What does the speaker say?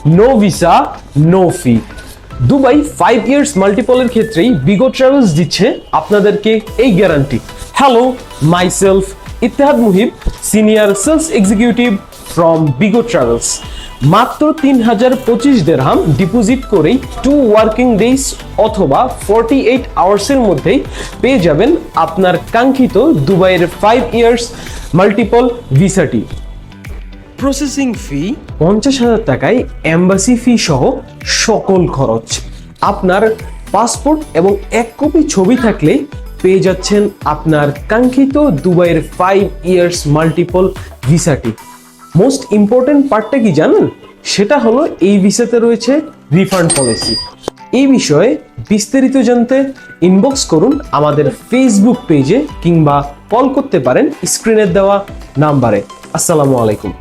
No visa no fee. Dubai 5 years মাল্টিপলের ক্ষেত্রেই Bigo travels দিচ্ছে আপনাদেরকে এই guarantee. Hello, myself Ittehad Muhib, senior sales executive from Bigo travels. মাত্র 3025 দিরহাম ডিপোজিট করেই 2 ওয়ার্কিং ডেজ অথবা 48 আওয়ার্সের মধ্যেই পেয়ে যাবেন আপনার কাঙ্ক্ষিত দুবাইয়ের 5 ইয়ার্স মাল্টিপল ভিসাটি। প্রসেসিং ফি 50,000 টাকায় এম্বাসি ফি সহ সকল খরচ। আপনার পাসপোর্ট এবং 1 কপি ছবি থাকলে পেয়ে যাচ্ছেন আপনার কাঙ্ক্ষিত দুবাইয়ের 5 ইয়ার্স মাল্টিপল ভিসাটি। মোস্ট ইম্পর্টেন্ট পার্টটা কি জানেন? সেটা হলো এই ভিসাতে রয়েছে রিফান্ড পলিসি। এই বিষয়ে বিস্তারিত জানতে ইনবক্স করুন আমাদের ফেসবুক পেজে কিংবা কল করতে পারেন স্ক্রিনে দেওয়া নাম্বারে। আসসালামু আলাইকুম।